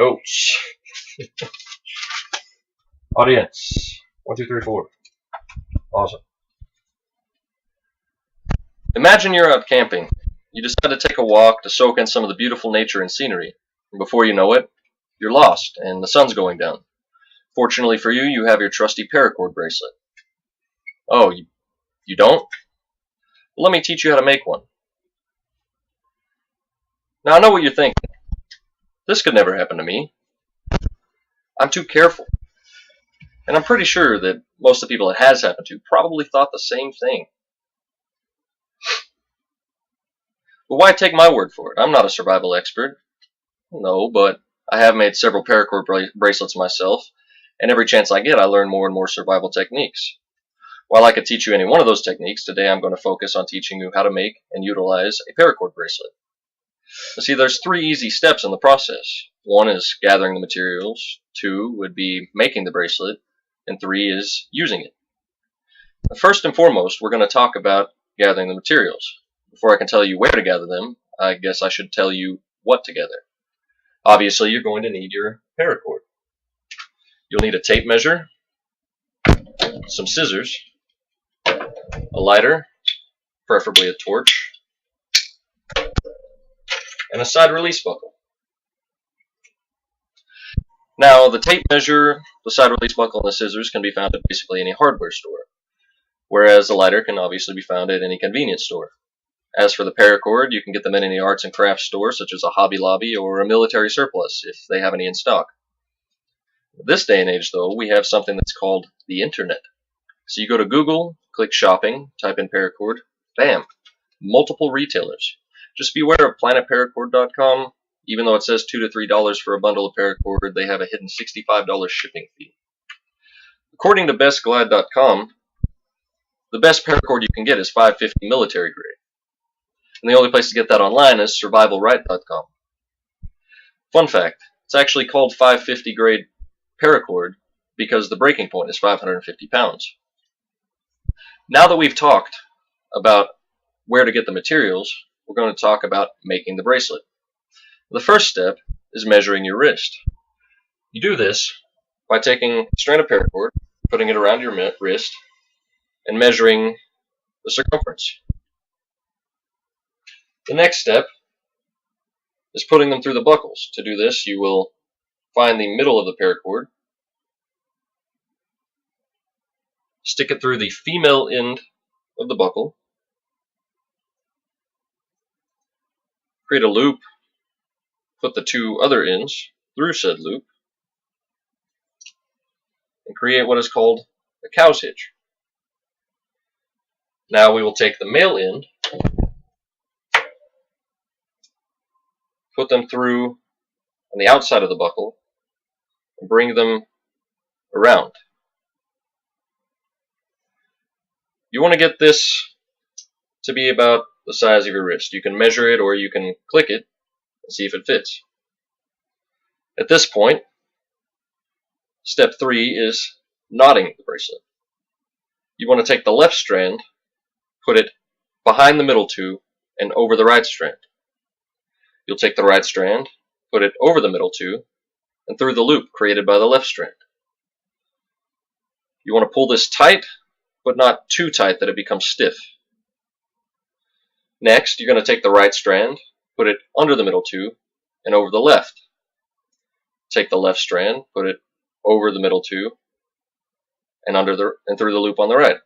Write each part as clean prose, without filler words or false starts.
Notes. Audience. 1, 2, 3, 4. Awesome. Imagine you're out camping. You decide to take a walk to soak in some of the beautiful nature and scenery. And before you know it, you're lost and the sun's going down. Fortunately for you, you have your trusty Paracord bracelet. Oh, you don't? Well, let me teach you how to make one. Now I know what you're thinking. This could never happen to me. I'm too careful. And I'm pretty sure that most of the people it has happened to probably thought the same thing. But why take my word for it? I'm not a survival expert. No, but I have made several paracord bracelets myself, and every chance I get I learn more and more survival techniques. While I could teach you any one of those techniques, today I'm going to focus on teaching you how to make and utilize a paracord bracelet. You see, there's 3 easy steps in the process. 1 is gathering the materials, 2 would be making the bracelet, and 3 is using it. First and foremost, we're going to talk about gathering the materials. Before I can tell you where to gather them, I guess I should tell you what to gather. Obviously, you're going to need your paracord. You'll need a tape measure, some scissors, a lighter, preferably a torch, and a side release buckle. Now, the tape measure, the side release buckle, and the scissors can be found at basically any hardware store, whereas the lighter can obviously be found at any convenience store. As for the paracord, you can get them in any arts and crafts store, such as a Hobby Lobby or a military surplus, if they have any in stock. This day and age, though, we have something that's called the internet. So you go to Google, click shopping, type in paracord, bam, multiple retailers. Just beware of planetparacord.com. Even though it says $2 to $3 for a bundle of paracord, they have a hidden $65 shipping fee. According to bestglide.com, the best paracord you can get is 550 military grade. And the only place to get that online is survivalright.com. Fun fact, it's actually called 550 grade paracord because the breaking point is 550 pounds. Now that we've talked about where to get the materials, we're going to talk about making the bracelet. The first step is measuring your wrist. You do this by taking a strand of paracord, putting it around your wrist, and measuring the circumference. The next step is putting them through the buckles. To do this, you will find the middle of the paracord, stick it through the female end of the buckle, create a loop, put the 2 other ends through said loop, and create what is called a cow's hitch. Now we will take the male end, put them through on the outside of the buckle, and bring them around. You want to get this to be about the size of your wrist. You can measure it or you can click it and see if it fits. At this point, step 3 is knotting the bracelet. You want to take the left strand, put it behind the middle 2, and over the right strand. You'll take the right strand, put it over the middle 2, and through the loop created by the left strand. You want to pull this tight, but not too tight that it becomes stiff. Next, you're going to take the right strand, put it under the middle 2, and over the left. Take the left strand, put it over the middle 2, and through the loop on the right.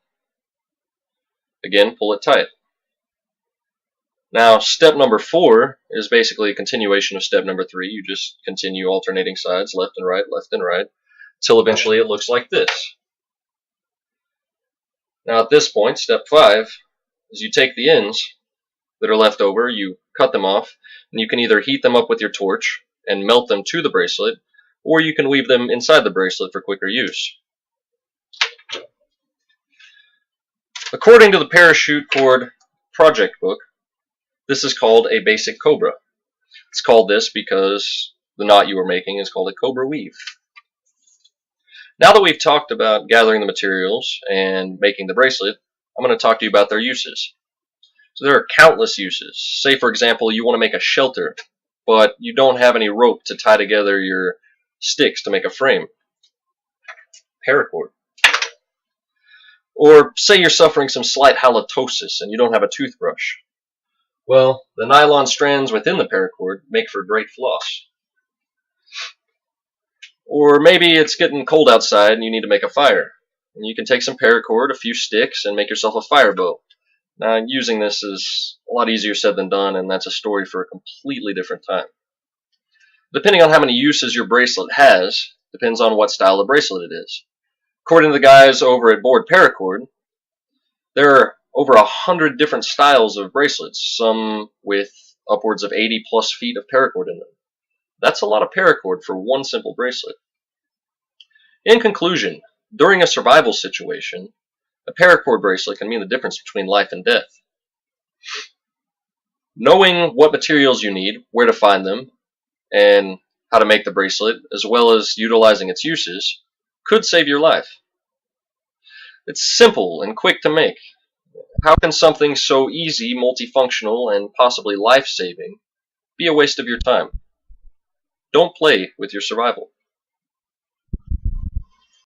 Again, pull it tight. Now, step number 4 is basically a continuation of step number 3. You just continue alternating sides, left and right, till eventually it looks like this. Now, at this point, step 5 is you take the ends that are left over, you cut them off, and you can either heat them up with your torch and melt them to the bracelet, or you can weave them inside the bracelet for quicker use. According to the Parachute Cord project book, this is called a basic cobra. It's called this because the knot you are making is called a cobra weave. Now that we've talked about gathering the materials and making the bracelet, I'm going to talk to you about their uses. So there are countless uses. Say, for example, you want to make a shelter but you don't have any rope to tie together your sticks to make a frame. Paracord. Or say you're suffering some slight halitosis and you don't have a toothbrush. Well, the nylon strands within the paracord make for great floss. Or maybe it's getting cold outside and you need to make a fire. And you can take some paracord, a few sticks, and make yourself a fire bow. Now, using this is a lot easier said than done, and that's a story for a completely different time. Depending on how many uses your bracelet has, depends on what style of bracelet it is. According to the guys over at Board Paracord, there are over 100 different styles of bracelets, some with upwards of 80 plus feet of paracord in them. That's a lot of paracord for one simple bracelet. In conclusion, during a survival situation, a paracord bracelet can mean the difference between life and death. Knowing what materials you need, where to find them, and how to make the bracelet, as well as utilizing its uses, could save your life. It's simple and quick to make. How can something so easy, multifunctional, and possibly life-saving be a waste of your time? Don't play with your survival.